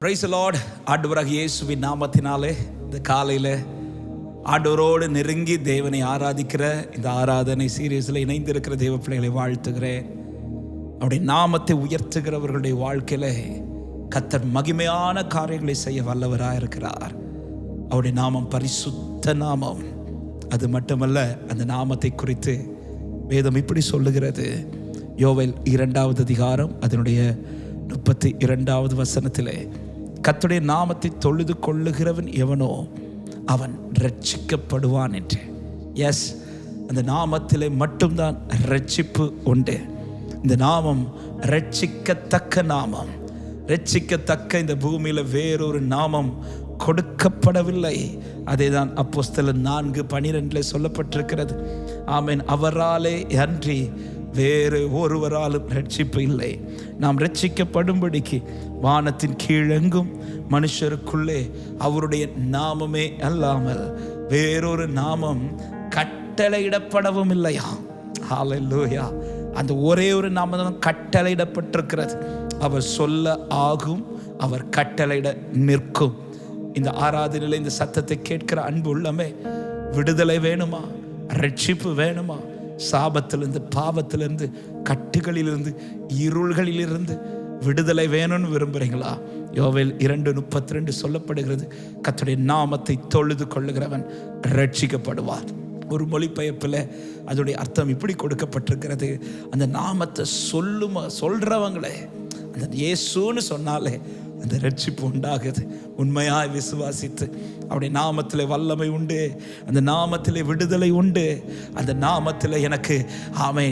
Praise the Lord. ஆண்டவராகிய இயேசுவின் நாமத்தினாலே இந்த காலையில் ஆண்டவரோடு நெருங்கி தேவனை ஆராதிக்கிற இந்த ஆராதனை சீரியஸில் இணைந்திருக்கிற தேவ பிள்ளைகளை வாழ்த்துகிறேன். அவருடைய நாமத்தை உயர்த்துகிறவர்களுடைய வாழ்க்கையில் கர்த்தர் மகிமையான காரியங்களை செய்ய வல்லவராக இருக்கிறார். அவருடைய நாமம் பரிசுத்த நாமம். அது மட்டுமல்ல, அந்த நாமத்தை குறித்து வேதம் இப்படி சொல்லுகிறது. யோவேல் 2வது அதிகாரம் அதனுடைய 32வது வசனத்திலே, கர்த்தருடைய நாமத்தை தொழுது கொள்ளுகிறவன் எவனோ அவன் ரட்சிக்கப்படுவான் என்று. எஸ், அந்த நாமத்திலே மட்டும்தான் ரட்சிப்பு உண்டு. இந்த நாமம் ரட்சிக்கத்தக்க நாமம். ரட்சிக்கத்தக்க இந்த பூமியில் வேறொரு நாமம் கொடுக்கப்படவில்லை. அதே தான் அப்போஸ்தலர் 4:12 சொல்லப்பட்டிருக்கிறது. ஆமென். அவராலே அன்றி வேறு ஒருவராலும் ரட்சிப்பு இல்லை. நாம் ரட்சிக்கப்படும்படிக்கு வானத்தின் கீழெங்கும் மனுஷருக்குள்ளே அவருடைய நாமமே அல்லாமல் வேறொரு நாமம் கட்டளையிடப்படவும் இல்லையா. ஹல்லேலூயா. அந்த ஒரே ஒரு நாமம் தான் கட்டளையிடப்பட்டிருக்கிறது. அவர் சொல்ல ஆகும், அவர் கட்டளையிட நிற்கும். இந்த ஆராதனையில் இந்த சத்தத்தை கேட்கிற அன்பு உள்ளமே, விடுதலை வேணுமா? ரட்சிப்பு வேணுமா? சாபத்திலிருந்து, பாவத்திலிருந்து, கட்டுகளிலிருந்து, இருள்களிலிருந்து விடுதலை வேணும்னு விரும்புகிறீங்களா? யோவேல் 2:32 சொல்லப்படுகிறது, கர்த்தருடைய நாமத்தை தொழுது கொள்ளுகிறவன் ரட்சிக்கப்படுவார். ஒரு மொழிபெயர்ப்பில் அதோடைய அர்த்தம் இப்படி கொடுக்கப்பட்டிருக்கிறது. அந்த நாமத்தை சொல்றவங்களே, அந்த இயேசுன்னு சொன்னாலே அந்த ரட்சிப்பு உண்டாகுது. உண்மையாய் விசுவாசித்து அவருடைய நாமத்தில் வல்லமை உண்டு, அந்த நாமத்தில் விடுதலை உண்டு, அந்த நாமத்தில் எனக்கு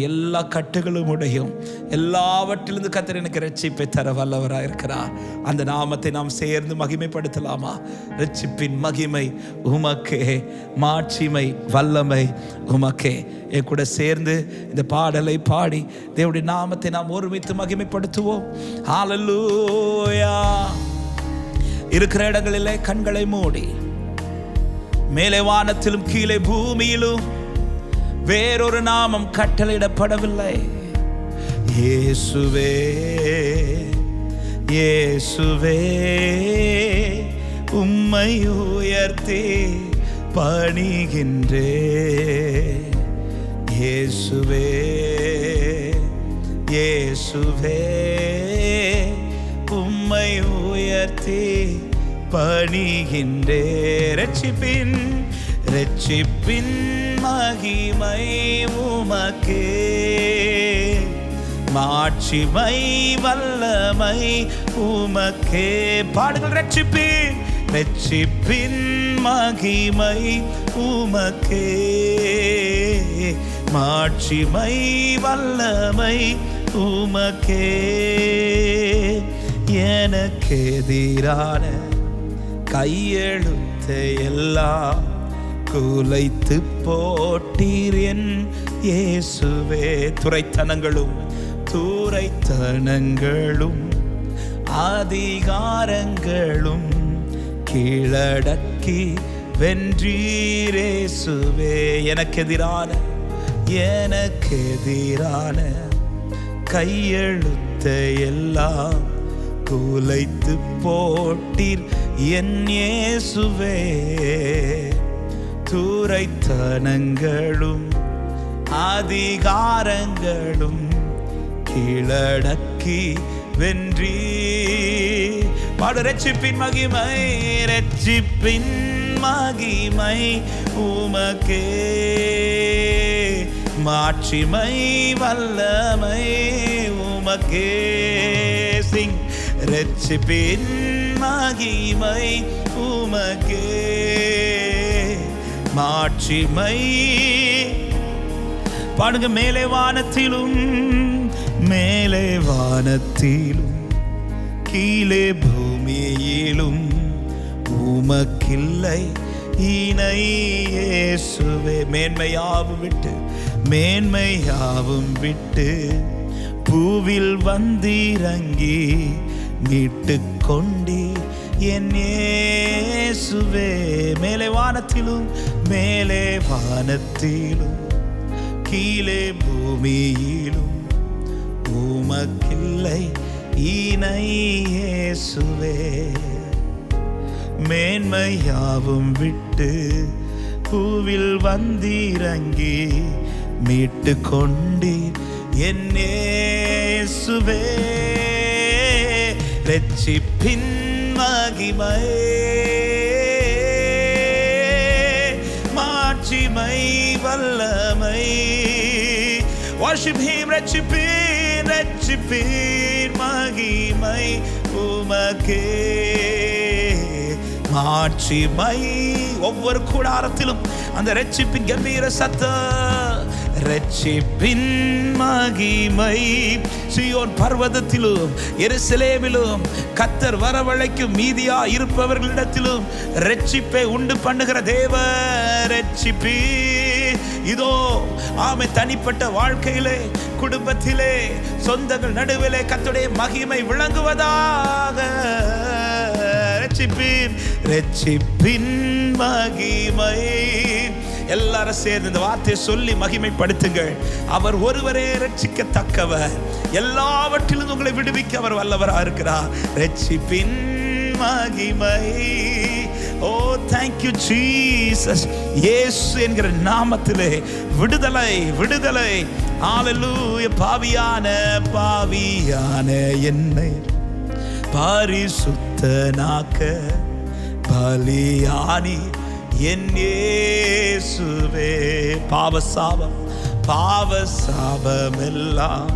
எல்லா கட்டுகளும் உடையும், எல்லாவற்றிலிருந்து கர்த்தர் எனக்கு ரட்சிப்பை தர வல்லவராக இருக்கிறார். அந்த நாமத்தை நாம் சேர்ந்து மகிமைப்படுத்தலாமா? ரட்சிப்பின் மகிமை உமக்கே, மாட்சிமை வல்லமை உமக்கே. என் கூட சேர்ந்து இந்த பாடலை பாடி தேவனுடைய நாமத்தை நாம் ஒருமித்து மகிமைப்படுத்துவோம். ஹல்லேலூயா. இருக்கிற இடங்களிலே கண்களை மூடி, மேலே வானத்திலும் கீழே பூமியிலும் வேறொரு நாமம் கட்டளையிடப்படவில்லை. இயேசுவே, இயேசுவே, உம்மை உயர்த்தி பணிகின்றே. இயேசுவே, இயேசுவே, உம்மை உயர்த்தி பணிகின்றே. ரட்சிப்பின் ரட்சிப்பின் மகிமை உமக்கே, மாட்சிமை வல்லமை உமக்கே. பாடுங்கள். ரட்சிப்பின் ரட்சிப்பின் மகிமை உமக்கே, மாட்சிமை வல்லமை உமக்கே. எனக்கு எதிரான கையெழுத்தை எல்லாம் குலைத்து போட்டீர் என் இயேசுவே. துரைத்தனங்களும் துரைத்தனங்களும் அதிகாரங்களும் கீழடக்கி வென்றீர் இயேசுவே. எனக்கு எதிரான கையெழுத்தை எல்லாம் குலைத்து போட்டீர் என் இயேசுவே. துரைத்தனங்களும் அதிகாரங்களும் கீழடக்கி வென்றி. பாடு. ரட்சிப்பின் மகிமை, ரட்சிப்பின் மகிமை உமக்கே, மாட்சிமை வல்லமை உமக்கே. சிங். ரட்சிப்பின் மகிமை உமக்கே, மாட்சிமை. பாடுங்க. மேலே வானத்திலும், மேலே வானத்திலும், கீழே பூமியிலும் உமக்கில்லை இணை இயேசுவே. மேன்மையாவும் விட்டு பூவில் வந்திறங்கி மீட்டு கொண்டி என் இயேசுவே. மேலே வானத்திலும், மேலே வானத்திலும், கீழே பூமியிலும் உமக்கில்லை இணை இயேசுவே. மேன்மையாவும் விட்டு பூவில் வந்திறங்கி மீட்டு கொண்டீர் என் இயேசுவே. இரட்சிப்பின் மகிமை மாட்சிமை வல்லமை. Worship him. இரட்சிப்பின் மகிமை உமக்கே. மாட்சிமை ஒவ்வொரு கூடாரத்திலும் அந்த இரட்சிப்பின் கம்பீர சத்தம். இரட்சிப்பின் மகிமை சீயோன் பர்வதத்திலும் எருசலேமிலும் கர்த்தர் வரவழைக்கும் மீதியா இருப்பவர்களிடத்திலும் இரட்சிப்பை உண்டு பண்ணுகிற தேவ இரட்சிப்பி இதோ ஆமை தனிப்பட்ட வாழ்க்கையிலே, குடும்பத்திலே, சொந்தங்கள் நடுவிலே கர்த்தருடைய மகிமை விளங்குவதாக. இரட்சிப்பின் மகிமை. எல்லாரும் சேர்ந்து இந்த வார்த்தையை சொல்லி மகிமைப்படுத்துங்கள். அவர் ஒருவரே இரட்சிக்கத்தக்கவர், எல்லாவற்றிலும் உங்களை விடுவிக்க அவர் வல்லவராக இருக்கிறார். இரட்சிப்பின் மகிமை. ஓ தேங்க்யூ ஜீசஸ். இயேசு என்கிற நாமத்திலே விடுதலை, விடுதலை. ஹல்லேலூயா. பாவியான என்னை பரிசுத்தனாக்க பலியானி என் இயேசுவே. பாவசாபமெல்லாம்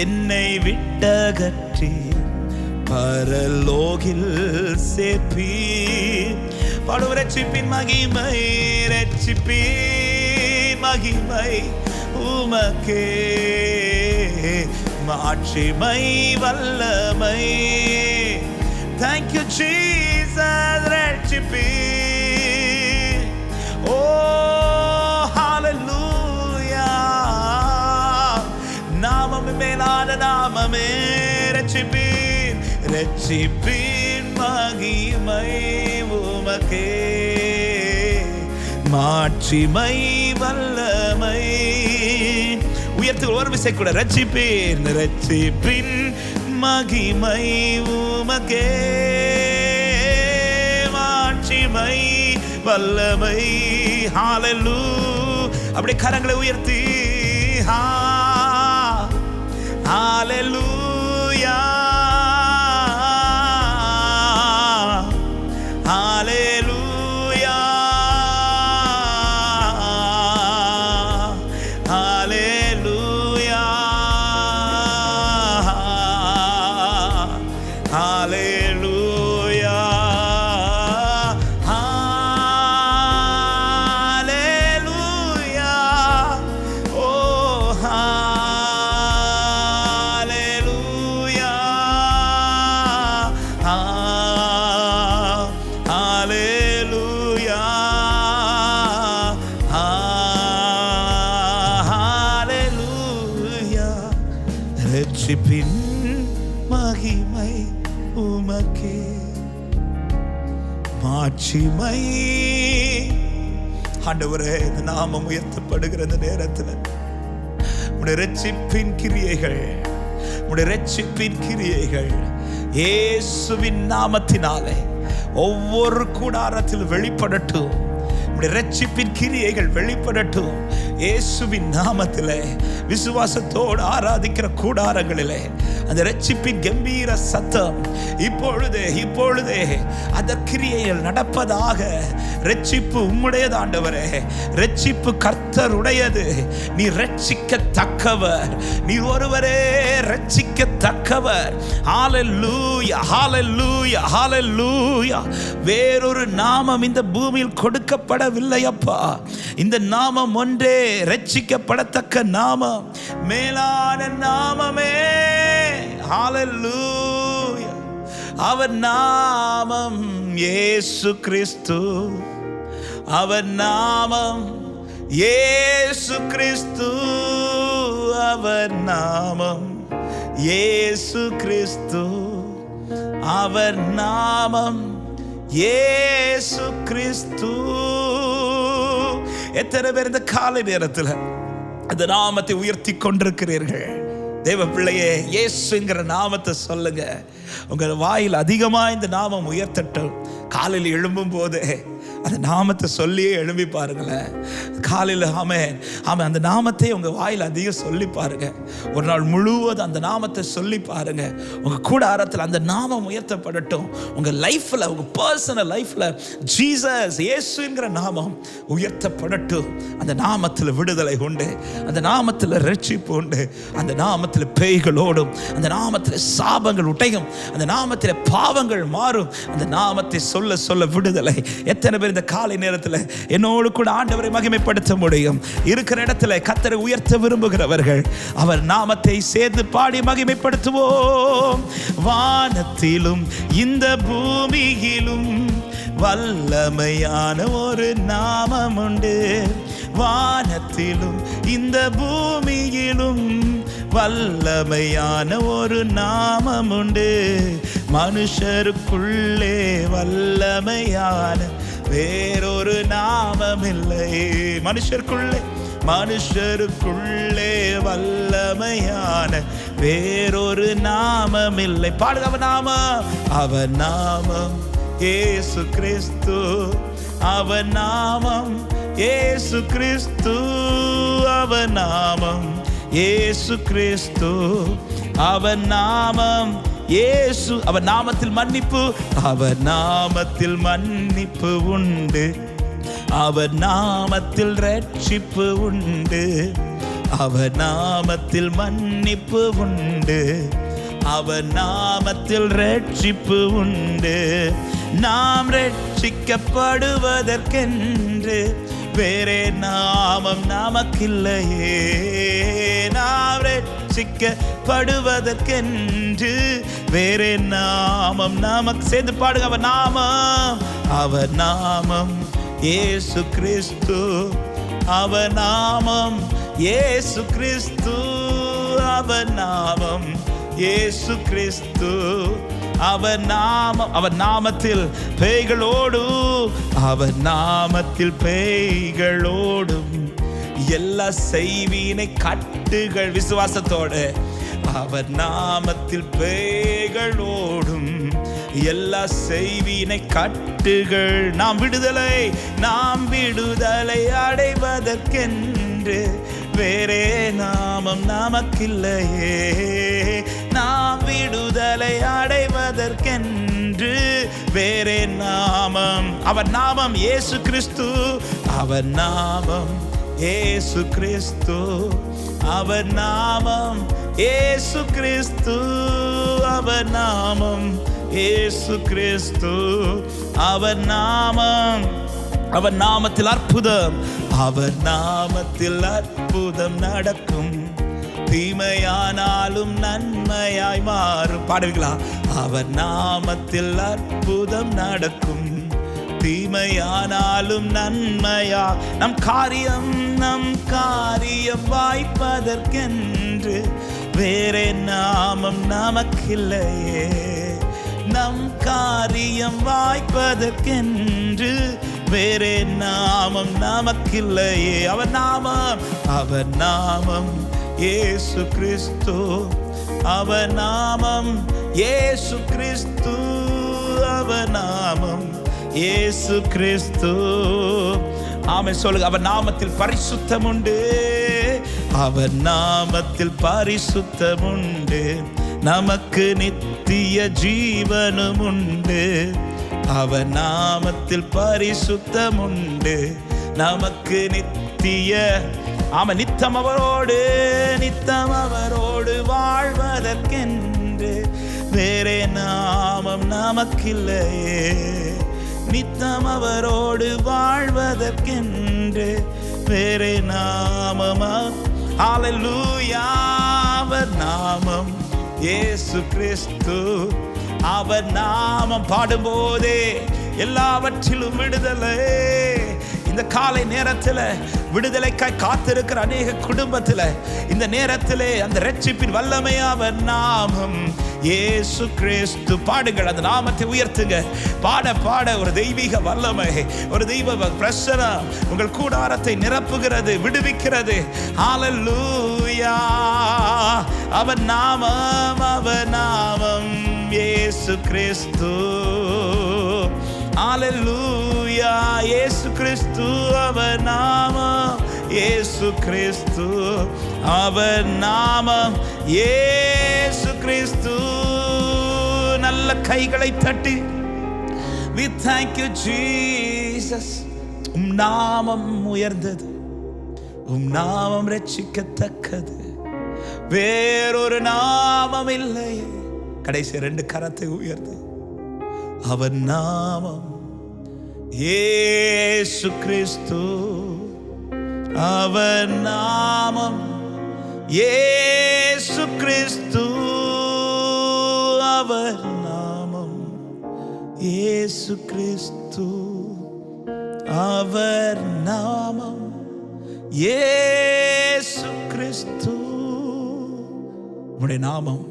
என்னை விட்டகற்றி பரலோகில் சேர்ப்பி. பாடுவோம். இரட்சிப்பின் மகிமை, இரட்சிப்பின் மகிமை உமக்கே. மாட்சிமை வல்லமை. Thank you Jesus. இரட்சிப்பின். Oh hallelujah. நாமமே மேலான நாமமே. இரட்சிப்பின், இரட்சிப்பின் மகிமை உமக்கே. மாட்சிமை வல்லமை. உயர்த்து ஒரு விசை கூட. இரட்சிப்பின், இரட்சிப்பின் மகிமை உமக்கே. மாட்சிமை வல்லமை. ஹல்லேலூயா. அப்படியே கரங்களை உயர்த்தி ஹல்லேலூயா. ஹல்லேலூயா. ஹல்லேலூயா. ஹல்லேலூயா. ஹல்லேலூயா. ஓ ஹல்லேலூயா. ஹல்லேலூயா. ஹல்லேலூயா. இரட்சிப்பின் மகிமை உமக்கே. மாட்சிமை. ஆண்டவரே, இந்த நாமம் உயர்த்தப்படுகிற இந்த நேரத்தில் உம்முடைய இரட்சிப்பின் கிரியைகள், உம்முடைய இரட்சிப்பின் கிரியைகள் இயேசுவின் நாமத்தினாலே ஒவ்வொரு கூடாரத்தில் வெளிப்படட்டும். இரட்சிப்பின் கிரியைகள் வெளிப்படட்டும் இயேசுவின் நாமத்திலே. விசுவாசத்தோடு ஆராதிக்கிற கூடாரங்களிலே அந்த இரட்சிப்பின் கம்பீர சத்தம் இப்பொழுதே அந்த கிரியைகள் நடப்பதாக. இரட்சிப்பு உம்முடையது ஆண்டவரே. இரட்சிப்பு கர்த்தருடையது. நீ இரட்சிக்கத்தக்கவர், நீ ஒருவரே இரட்சிக்கத்தக்கவர். ஹல்லேலூயா. ஹல்லேலூயா. ஹல்லேலூயா. வேறொரு நாமம் இந்த பூமியில் கொடுக்கப்படவில்லை அப்பா. இந்த நாமம் ஒன்றே இரட்சிக்கப்படத்தக்க நாமம், மேலான நாமமே. ஹல்லேலூயா. அவர் நாமம் இயேசு கிறிஸ்து. அவர் நாமம் இயேசு கிறிஸ்து. அவர் நாமம் இயேசு கிறிஸ்து. அவர் நாமம் இயேசு கிறிஸ்து. எத்தனை பேர் இந்த காலை நேரத்தில் அந்த நாமத்தை உயர்த்தி கொண்டிருக்கிறீர்கள்? தேவ பிள்ளையே, இயேசுங்கிற நாமத்தை சொல்லுங்க. உங்கள் வாயில் அதிகமாக இந்த நாமம் உயர்த்தட்டும். காலையில் எழும்பும் போதே அந்த நாமத்தை சொல்லியே எழும்பி பாருங்களேன். காலையில் ஆமென் அந்த நாமத்தை உங்கள் வாயில் அதிகம் சொல்லி பாருங்க. ஒரு நாள் முழுவதும் அந்த நாமத்தை சொல்லி பாருங்க. உங்கள் கூடாரத்தில் அந்த நாமம் உயர்த்தப்படட்டும். உங்கள் லைஃப்பில், உங்கள் பர்சனல் லைஃப்பில் ஜீசஸ், இயேசுங்கிற நாமம் உயர்த்தப்படட்டும். அந்த நாமத்தில் விடுதலை உண்டு, அந்த நாமத்தில் ரட்சிப்பு உண்டு, அந்த நாமத்தில் பேய்களோடும், அந்த நாமத்தில் சாபங்கள் உடையும், அந்த நாமத்தில் பாவங்கள் மாறும். அந்த நாமத்தை சொல்ல சொல்ல விடுதலை. எத்தனை பேர் இந்த காலை நேரத்தில் என்னோடு கூட ஆண்டவரை மகிமைப்படுத்த முடியும்? இருக்கிற இடத்துல கர்த்தரை உயர்த்த விரும்புகிறவர்கள் அவர் நாமத்தை சேர்ந்து பாடி மகிமைப்படுத்துவோம். வானத்திலும் இந்த பூமியிலும் வல்லமையான ஒரு நாமம் உண்டு. வானத்திலும் இந்த பூமியிலும் வல்லமையான ஒரு நாமம் உண்டு. மனுஷருக்குள்ளே வல்லமையான வேறொரு நாமம் இல்லை. மனுஷருக்குள்ளே வல்லமையான வேறொரு நாமம் இல்லை. பாடுங்க, அவன் நாமம் இயேசு கிறிஸ்து. அவன் நாமம் இயேசு கிறிஸ்து. அவன் நாமம் இயேசு கிறிஸ்து. அவன் நாமம் இயேசு. அவன் நாமத்தில் மன்னிப்பு, அவன் நாமத்தில் மன்னிப்பு உண்டு. அவன் நாமத்தில் ரட்சிப்பு உண்டு. அவன் நாமத்தில் மன்னிப்பு உண்டு. அவன் நாமத்தில் ரட்சிப்பு உண்டு. நாம் ரட்சிக்கப்படுவதற்கென்று வேறே நாமம் நமக்கில்லையே. நாம் ரட்சிக்கப்படுவதற்கென்று வேறே நாமம் நமக்கு. சேர்ந்து பாடுங்க, அவன் நாமம். அவன் நாமம் இயேசு கிறிஸ்து. அவன் நாமம் இயேசு கிறிஸ்து. அவன் நாமம் இயேசு கிறிஸ்து. அவன் நாமம். அவன் நாமத்தில் பேய்களோடும், அவன் நாமத்தில் பேய்களோடும் எல்லா செய்வினை கட்டுகள். விசுவாசத்தோடு அவன் நாமத்தில் பேய்களோடும் எல்லா செய்வினை கட்டுகள். நாம் விடுதலை அடைவதற்கென்று வேறே நாமம் நமக்கில்லையே. நாம் விடுதலை அடைவதற்கென்று வேறே நாமம். அவன் நாமம் இயேசு கிறிஸ்து. அவன் நாமம் இயேசு கிறிஸ்து. அவன் நாமம் இயேசு கிறிஸ்து. அவன் நாமம் இயேசு கிறிஸ்து. அவன் நாமம். அவன் நாமத்தில் அற்புதம். அவன் நாமத்தில் அற்புதம் நடக்கும். தீமையானாலும் நன்மையாய் மாறும். பாடுவீங்களா? அவன் நாமத்தில் அற்புதம் நடக்கும். தீமையானாலும் நன்மையா. நம் காரியம் வாய்ப்பதற்கென்று வேறே நாமம் நமக்கில்லையே. நம் காரியம் வாய்ப்பதற்கென்று வேறே நாமம் நமக்கில்லையே. அவன் நாமம் இயேசு கிறிஸ்து. அவன் நாமம் இயேசு கிறிஸ்து. அவன் நாமம் இயேசு கிறிஸ்து. ஆமென் சொல்லுங்க. அவன் நாமத்தில் பரிசுத்தம் உண்டு. அவன் நாமத்தில் பரிசுத்தம் உண்டு. நமக்கு நித்திய ஜீவனும் உண்டு. அவன் நாமத்தில் பரிசுத்தம் உண்டு. நமக்கு நித்திய நித்தம் அவரோடு வாழ்வதற்கென்று வேறே நாமம் நமக்கில்லையே. நித்தம் அவரோடு வாழ்வதற்கென்று வேறே நாமம். ஹல்லேலூயா. அவர் நாமம் இயேசு கிறிஸ்து. அவர் நாமம் பாடும்போதே எல்லாவற்றிலும் விடுதலை. இந்த காலை நேரத்தில் விடுதலைக்காய் காத்திருக்கிற அநேக குடும்பத்தில் இந்த நேரத்திலே அந்த ரட்சிப்பின் வல்லமை அவர் நாமம் இயேசு கிறிஸ்து. பாடுங்கள், அந்த நாமத்தை உயர்த்துங்க. பாட பாட ஒரு தெய்வீக வல்லமை, ஒரு தெய்வ பிரசன்னம் உங்கள் கூடாரத்தை நிரப்புகிறது, விடுவிக்கிறது. ஹல்லேலூயா. அவர் நாமம், அவர் நாமம் இயேசு கிறிஸ்து. ஹல்லேலூயா. இயேசு கிறிஸ்து, அவர் நாமம் இயேசு கிறிஸ்து, அவர் நாமம் இயேசு கிறிஸ்து. நல்ல கைகளை தட்டி we thank you Jesus. நாமம் உயர்ந்தது, நாமம் ரட்சிக்கத்தக்கது, வேறொரு நாமம் இல்லை. கடைசி 2 கரத்தை உயர்ந்து, அவர் நாமம் இயேசு கிறிஸ்து, அவர் நாமம் இயேசு கிறிஸ்து, அவர் நாமம் இயேசு கிறிஸ்து, அவர் நாமம் இயேசு கிறிஸ்து. உம்முடைய நாமம்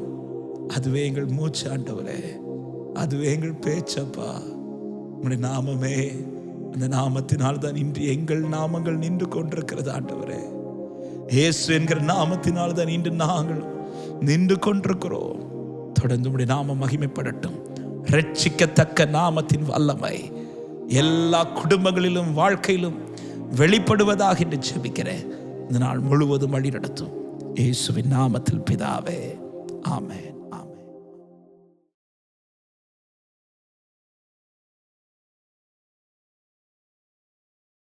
அதுவே எங்கள் மூச்சு ஆண்டவரே, அதுவே எங்கள் பேச்சப்பா. உம்முடைய நாமமே, அந்த நாமத்தினால் தான் இன்று எங்கள் நாமங்கள் நின்று கொண்டிருக்கிறது ஆண்டவரே. இயேசு என்கிற நாமத்தினால் தான் இன்று நாங்கள் நின்று கொண்டிருக்கிறோம். தொடர்ந்து உம்முடைய நாமம் மகிமைப்படட்டும். ரட்சிக்கத்தக்க நாமத்தின் வல்லமை எல்லா குடும்பங்களிலும் வாழ்க்கையிலும் வெளிப்படுவதாக என்று ஜெபிக்கிறேன். இந்த நாள் முழுவதும் வழி நடத்தும் இயேசுவின் நாமத்தில் பிதாவே, ஆமென்.